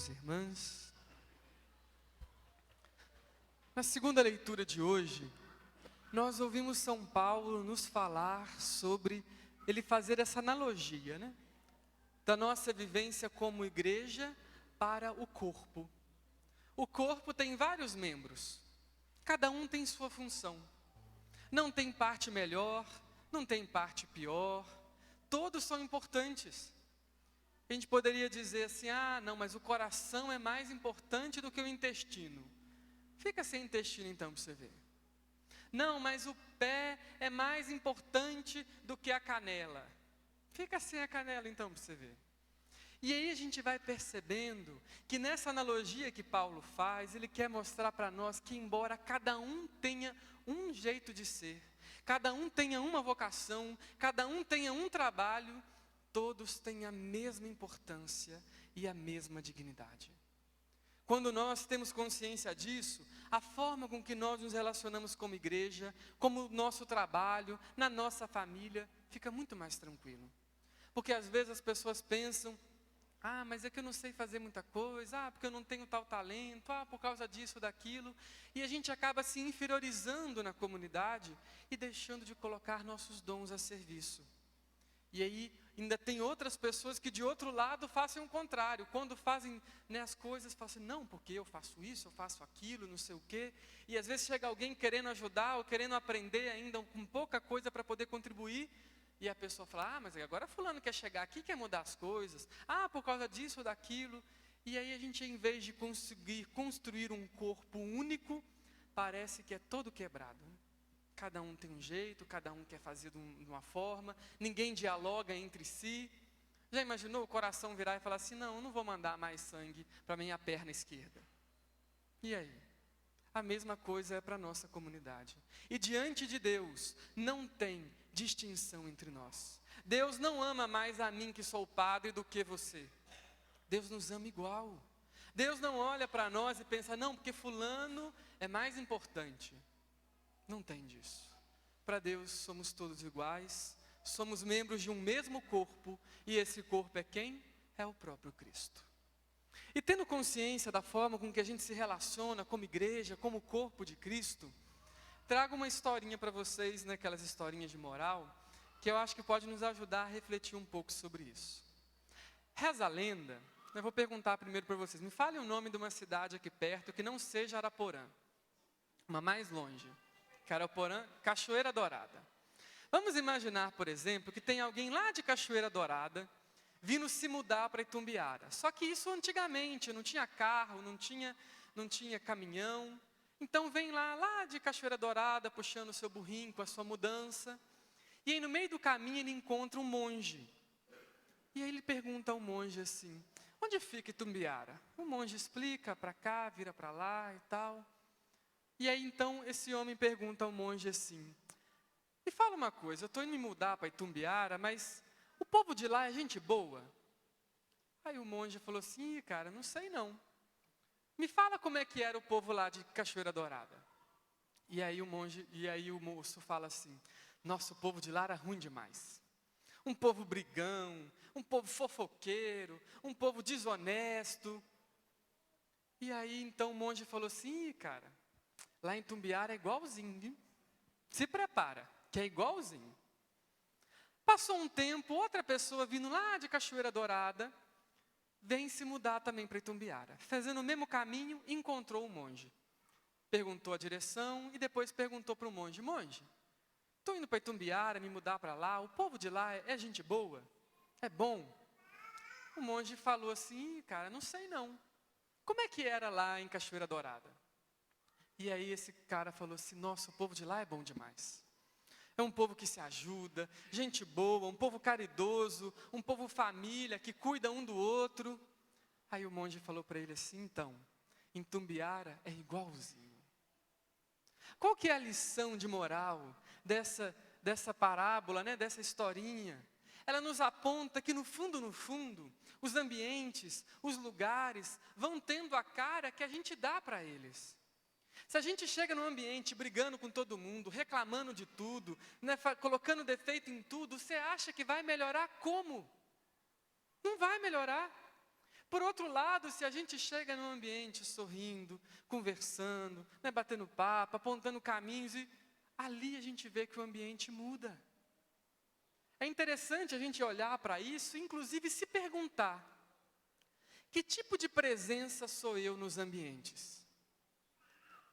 irmãos e irmãs. Na segunda leitura de hoje, nós ouvimos São Paulo nos falar sobre ele fazer essa analogia, né? Da nossa vivência como igreja para o corpo. O corpo tem vários membros, cada um tem sua função. Não tem parte melhor, não tem parte pior, todos são importantes. A gente poderia dizer assim, não, mas o coração é mais importante do que o intestino. Fica sem intestino então para você ver. Não, mas o pé é mais importante do que a canela. Fica sem a canela então para você ver. E aí a gente vai percebendo que nessa analogia que Paulo faz, ele quer mostrar para nós que embora cada um tenha um jeito de ser, cada um tenha uma vocação, cada um tenha um trabalho, todos têm a mesma importância e a mesma dignidade. Quando nós temos consciência disso, a forma com que nós nos relacionamos como igreja, como nosso trabalho, na nossa família, fica muito mais tranquilo. Porque às vezes as pessoas pensam, mas é que eu não sei fazer muita coisa, porque eu não tenho tal talento, por causa disso, daquilo. E a gente acaba se inferiorizando na comunidade e deixando de colocar nossos dons a serviço. E aí ainda tem outras pessoas que de outro lado fazem o contrário. Quando fazem as coisas, falam assim, não, porque eu faço isso, eu faço aquilo, não sei o quê. E às vezes chega alguém querendo ajudar ou querendo aprender ainda com pouca coisa para poder contribuir. E a pessoa fala, mas agora fulano quer chegar aqui, quer mudar as coisas. Por causa disso ou daquilo. E aí a gente, em vez de conseguir construir um corpo único, parece que é todo quebrado. Cada um tem um jeito, cada um quer fazer de uma forma, ninguém dialoga entre si. Já imaginou o coração virar e falar assim, não, eu não vou mandar mais sangue para minha perna esquerda. E aí? A mesma coisa é para a nossa comunidade. E diante de Deus, não tem distinção entre nós. Deus não ama mais a mim que sou padre do que você. Deus nos ama igual. Deus não olha para nós e pensa, não, porque fulano é mais importante. Não tem disso. Para Deus somos todos iguais, somos membros de um mesmo corpo, e esse corpo é quem? É o próprio Cristo. E tendo consciência da forma com que a gente se relaciona como igreja, como corpo de Cristo, trago uma historinha para vocês, aquelas historinhas de moral, que eu acho que pode nos ajudar a refletir um pouco sobre isso. Reza a lenda, eu vou perguntar primeiro para vocês, me falem o nome de uma cidade aqui perto que não seja Araporã, uma mais longe. Araporã, Cachoeira Dourada. Vamos imaginar, por exemplo, que tem alguém lá de Cachoeira Dourada vindo se mudar para Itumbiara. Só que isso antigamente, não tinha carro, não tinha caminhão. Então vem lá de Cachoeira Dourada, puxando o seu burrinho com a sua mudança. E aí no meio do caminho ele encontra um monge. E aí ele pergunta ao monge assim, onde fica Itumbiara? O monge explica, para cá, vira para lá e tal. E aí então esse homem pergunta ao monge assim, me fala uma coisa, eu estou indo me mudar para Itumbiara, mas o povo de lá é gente boa? Aí o monge falou assim, cara, não sei não. Me fala como é que era o povo lá de Cachoeira Dourada. E aí o moço fala assim, nossa, o povo de lá era ruim demais. Um povo brigão, um povo fofoqueiro, um povo desonesto. E aí então o monge falou assim, cara, lá em Itumbiara é igualzinho, viu? Se prepara, que é igualzinho. Passou um tempo, outra pessoa vindo lá de Cachoeira Dourada, vem se mudar também para Itumbiara. Fazendo o mesmo caminho, encontrou o monge. Perguntou a direção e depois perguntou para o monge, monge, estou indo para Itumbiara, me mudar para lá, o povo de lá é gente boa? É bom? O monge falou assim, cara, não sei não. Como é que era lá em Cachoeira Dourada? E aí esse cara falou assim, nossa, o povo de lá é bom demais. É um povo que se ajuda, gente boa, um povo caridoso, um povo família, que cuida um do outro. Aí o monge falou para ele assim, então, em Itumbiara é igualzinho. Qual que é a lição de moral dessa parábola, dessa historinha? Ela nos aponta que no fundo, os ambientes, os lugares, vão tendo a cara que a gente dá para eles. Se a gente chega num ambiente brigando com todo mundo, reclamando de tudo, colocando defeito em tudo, você acha que vai melhorar como? Não vai melhorar. Por outro lado, se a gente chega num ambiente sorrindo, conversando, né, batendo papo, apontando caminhos, e ali a gente vê que o ambiente muda. É interessante a gente olhar para isso, inclusive se perguntar: que tipo de presença sou eu nos ambientes?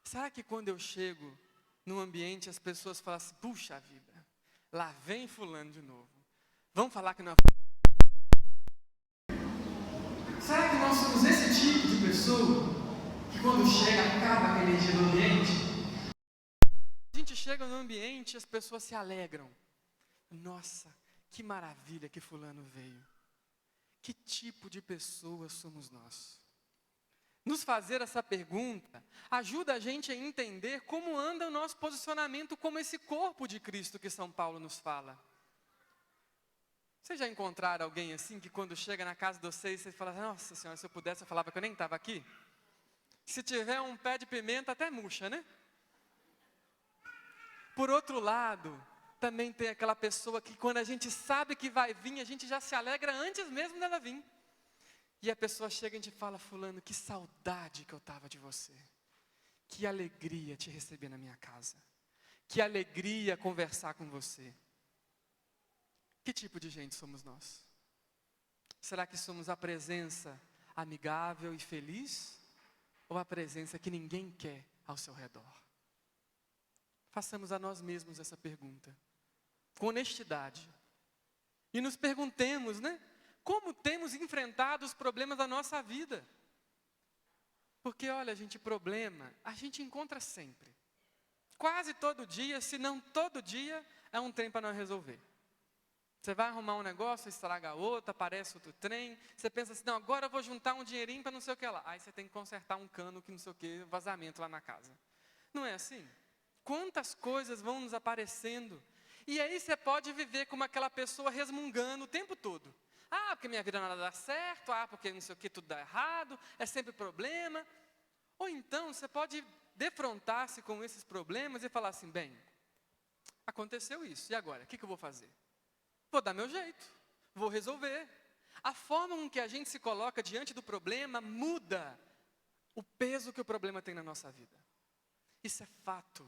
Será que quando eu chego num ambiente as pessoas falam assim: puxa vida, lá vem fulano de novo, vamos falar que não é... Será que nós somos esse tipo de pessoa que quando chega acaba a energia do ambiente? A gente chega no ambiente e as pessoas se alegram. Nossa, que maravilha que fulano veio. Que tipo de pessoa somos nós? Nos fazer essa pergunta ajuda a gente a entender como anda o nosso posicionamento como esse corpo de Cristo que São Paulo nos fala. Vocês já encontraram alguém assim que quando chega na casa de vocês, você fala: nossa senhora, se eu pudesse eu falava que eu nem estava aqui? Se tiver um pé de pimenta até murcha, né? Por outro lado, também tem aquela pessoa que quando a gente sabe que vai vir, a gente já se alegra antes mesmo dela vir. E a pessoa chega e a gente fala: fulano, que saudade que eu estava de você. Que alegria te receber na minha casa. Que alegria conversar com você. Que tipo de gente somos nós? Será que somos a presença amigável e feliz? Ou a presença que ninguém quer ao seu redor? Façamos a nós mesmos essa pergunta, com honestidade. E nos perguntemos, né? Como temos enfrentado os problemas da nossa vida? Porque, olha, gente, problema a gente encontra sempre. Quase todo dia, se não todo dia, é um trem para nós resolver. Você vai arrumar um negócio, estraga outro, aparece outro trem. Você pensa assim: não, agora eu vou juntar um dinheirinho para não sei o que lá. Aí você tem que consertar um cano que não sei o que, vazamento lá na casa. Não é assim? Quantas coisas vão nos aparecendo. E aí você pode viver como aquela pessoa resmungando o tempo todo. Ah, porque minha vida nada dá certo. Ah, porque não sei o que, tudo dá errado. É sempre problema. Ou então você pode defrontar-se com esses problemas e falar assim: bem, aconteceu isso, e agora? O que eu vou fazer? Vou dar meu jeito, vou resolver. A forma com que a gente se coloca diante do problema muda o peso que o problema tem na nossa vida. Isso é fato.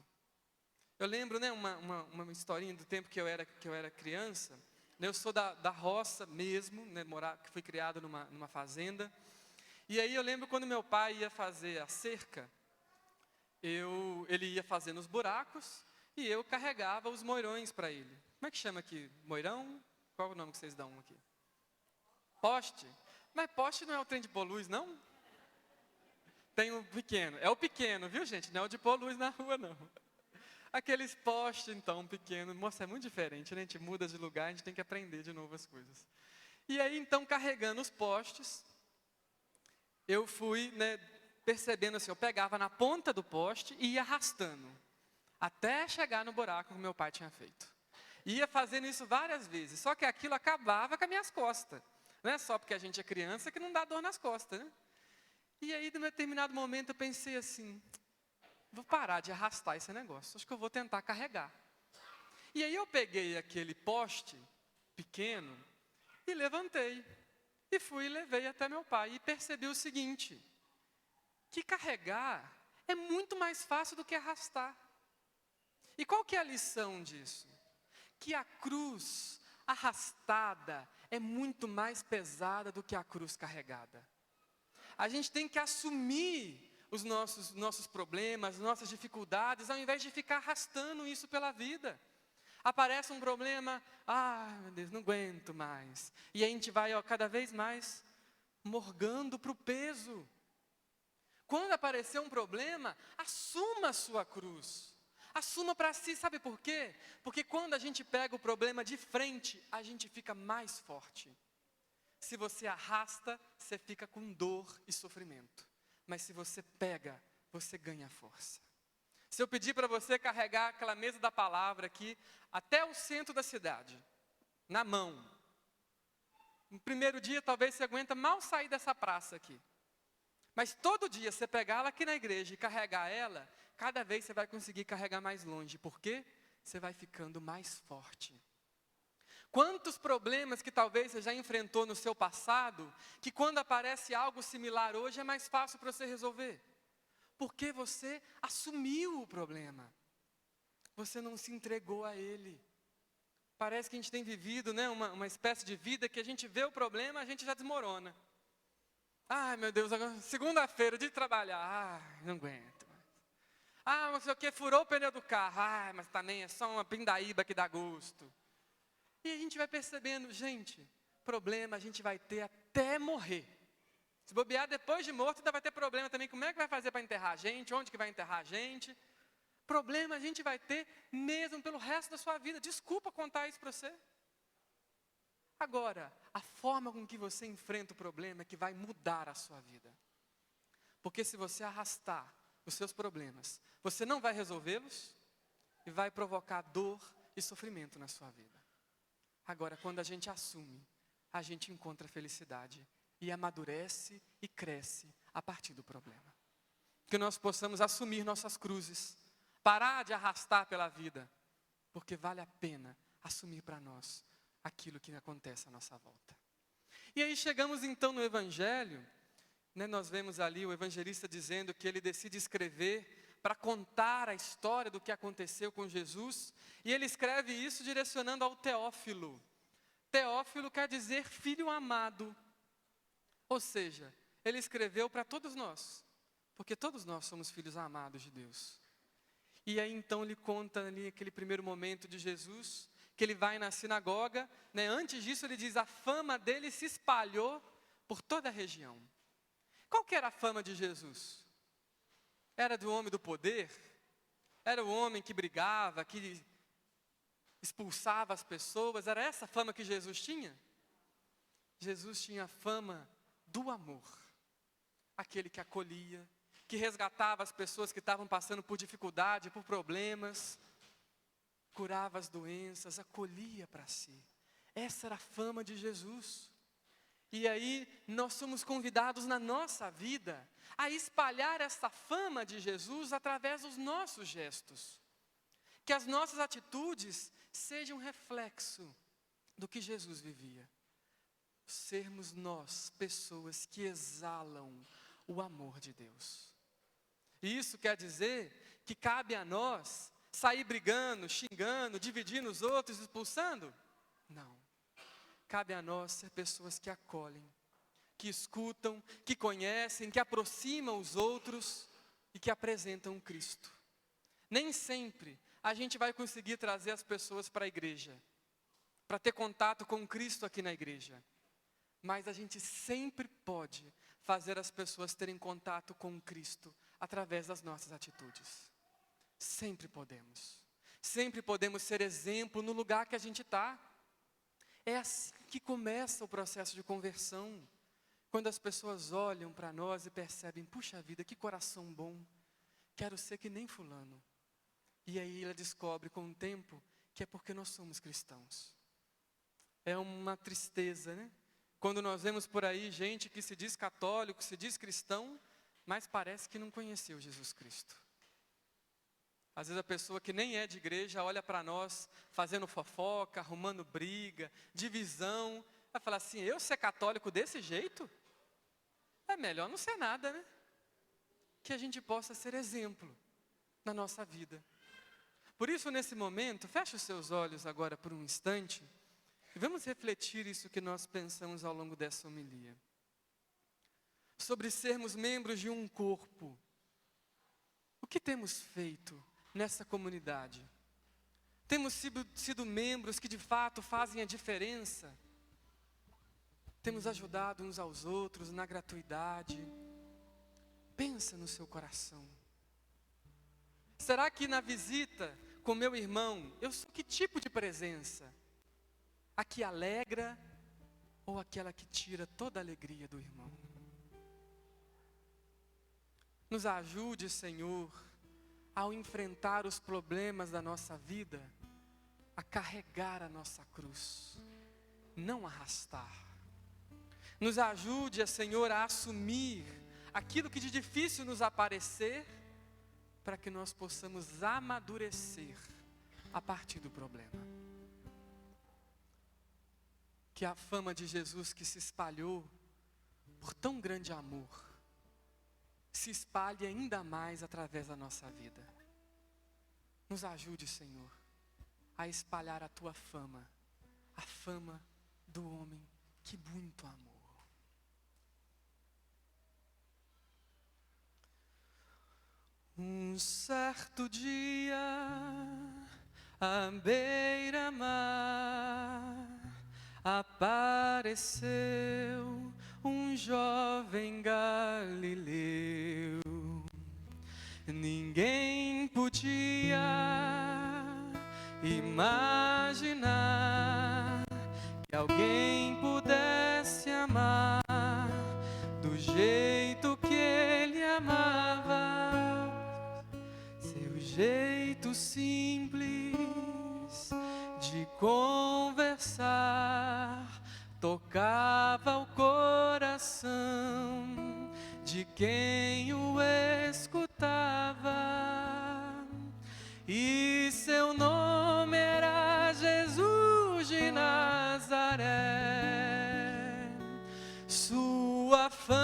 Eu lembro, né, uma historinha do tempo que eu era criança. Eu sou da roça mesmo, né, que fui criado numa fazenda. E aí eu lembro quando meu pai ia fazer a cerca, ele ia fazendo os buracos e eu carregava os moirões para ele. Como é que chama aqui? Moirão? Qual é o nome que vocês dão aqui? Poste? Mas poste não é o trem de pôr luz, não? Tem o pequeno. É o pequeno, viu, gente? Não é o de pôr luz na rua, não. Aqueles postes, então, pequenos. Nossa, é muito diferente, né? A gente muda de lugar, a gente tem que aprender de novo as coisas. E aí, então, carregando os postes, eu fui, né, percebendo assim, eu pegava na ponta do poste e ia arrastando, até chegar no buraco que meu pai tinha feito. Ia fazendo isso várias vezes, só que aquilo acabava com as minhas costas. Não é só porque a gente é criança que não dá dor nas costas, né? E aí, num determinado momento, eu pensei assim: vou parar de arrastar esse negócio, acho que eu vou tentar carregar. E aí eu peguei aquele poste pequeno e levantei. E fui e levei até meu pai. E percebi o seguinte: que carregar é muito mais fácil do que arrastar. E qual que é a lição disso? Que a cruz arrastada é muito mais pesada do que a cruz carregada. A gente tem que assumir os nossos problemas, nossas dificuldades, ao invés de ficar arrastando isso pela vida. Aparece um problema, meu Deus, não aguento mais. E a gente vai, cada vez mais morgando para o peso. Quando aparecer um problema, assuma a sua cruz. Assuma para si, sabe por quê? Porque quando a gente pega o problema de frente, a gente fica mais forte. Se você arrasta, você fica com dor e sofrimento. Mas se você pega, você ganha força. Se eu pedir para você carregar aquela mesa da palavra aqui, até o centro da cidade, na mão. No primeiro dia, talvez você aguenta mal sair dessa praça aqui. Mas todo dia, você pegar ela aqui na igreja e carregar ela, cada vez você vai conseguir carregar mais longe. Por quê? Você vai ficando mais forte. Quantos problemas que talvez você já enfrentou no seu passado, que quando aparece algo similar hoje é mais fácil para você resolver? Porque você assumiu o problema. Você não se entregou a ele. Parece que a gente tem vivido, né, uma espécie de vida que a gente vê o problema, a gente já desmorona. Ai, meu Deus, agora, segunda-feira, de trabalhar. Ai, não aguento. Ah, não sei o que, furou o pneu do carro. Ai, mas também é só uma pindaíba que dá gosto. E a gente vai percebendo, gente, problema a gente vai ter até morrer. Se bobear depois de morto, ainda vai ter problema também. Como é que vai fazer para enterrar a gente? Onde que vai enterrar a gente? Problema a gente vai ter mesmo pelo resto da sua vida. Desculpa contar isso para você. Agora, a forma com que você enfrenta o problema é que vai mudar a sua vida. Porque se você arrastar os seus problemas, você não vai resolvê-los e vai provocar dor e sofrimento na sua vida. Agora, quando a gente assume, a gente encontra felicidade e amadurece e cresce a partir do problema. Que nós possamos assumir nossas cruzes, parar de arrastar pela vida, porque vale a pena assumir para nós aquilo que acontece à nossa volta. E aí chegamos então no Evangelho, né, nós vemos ali o evangelista dizendo que ele decide escrever para contar a história do que aconteceu com Jesus, e ele escreve isso direcionando ao Teófilo. Teófilo quer dizer filho amado, ou seja, ele escreveu para todos nós, porque todos nós somos filhos amados de Deus. E aí então ele conta ali aquele primeiro momento de Jesus, que ele vai na sinagoga, né? Antes disso ele diz, a fama dele se espalhou por toda a região. Qual que era a fama de Jesus? Era do homem do poder? Era o homem que brigava, que expulsava as pessoas? Era essa a fama que Jesus tinha? Jesus tinha a fama do amor. Aquele que acolhia, que resgatava as pessoas que estavam passando por dificuldade, por problemas, curava as doenças, acolhia para si. Essa era a fama de Jesus. E aí nós somos convidados na nossa vida a espalhar essa fama de Jesus através dos nossos gestos. Que as nossas atitudes sejam reflexo do que Jesus vivia. Sermos nós pessoas que exalam o amor de Deus. E isso quer dizer que cabe a nós sair brigando, xingando, dividindo os outros, expulsando? Não. Cabe a nós ser pessoas que acolhem, que escutam, que conhecem, que aproximam os outros e que apresentam Cristo. Nem sempre a gente vai conseguir trazer as pessoas para a igreja, para ter contato com Cristo aqui na igreja. Mas a gente sempre pode fazer as pessoas terem contato com Cristo através das nossas atitudes. Sempre podemos. Sempre podemos ser exemplo no lugar que a gente está. É assim que começa o processo de conversão. Quando as pessoas olham para nós e percebem, puxa vida, que coração bom, quero ser que nem fulano. E aí ela descobre com o tempo que é porque nós somos cristãos. É uma tristeza, né? Quando nós vemos por aí gente que se diz católico, se diz cristão, mas parece que não conheceu Jesus Cristo. Às vezes a pessoa que nem é de igreja olha para nós fazendo fofoca, arrumando briga, divisão, vai falar assim, eu ser católico desse jeito? É melhor não ser nada, né? Que a gente possa ser exemplo na nossa vida. Por isso, nesse momento, feche os seus olhos agora por um instante e vamos refletir isso que nós pensamos ao longo dessa homilia. Sobre sermos membros de um corpo. O que temos feito nessa comunidade? Temos sido membros que de fato fazem a diferença? Temos ajudado uns aos outros na gratuidade? Pensa no seu coração. Será que na visita com meu irmão, eu sou que tipo de presença? A que alegra ou aquela que tira toda a alegria do irmão? Nos ajude, Senhor, ao enfrentar os problemas da nossa vida, a carregar a nossa cruz, não arrastar. Nos ajude, Senhor, a assumir aquilo que de difícil nos aparecer, para que nós possamos amadurecer a partir do problema. que a fama de Jesus que se espalhou por tão grande amor se espalhe ainda mais através da nossa vida. Nos ajude, Senhor, a espalhar a tua fama, a fama do homem que muito amou. Um certo dia, à beira-mar, apareceu um jovem galileu. Ninguém podia imaginar que alguém pudesse amar do jeito que ele amava. Seu jeito simples de conversar tocava o coração de quem o escutava. E seu nome era Jesus de Nazaré. Sua fama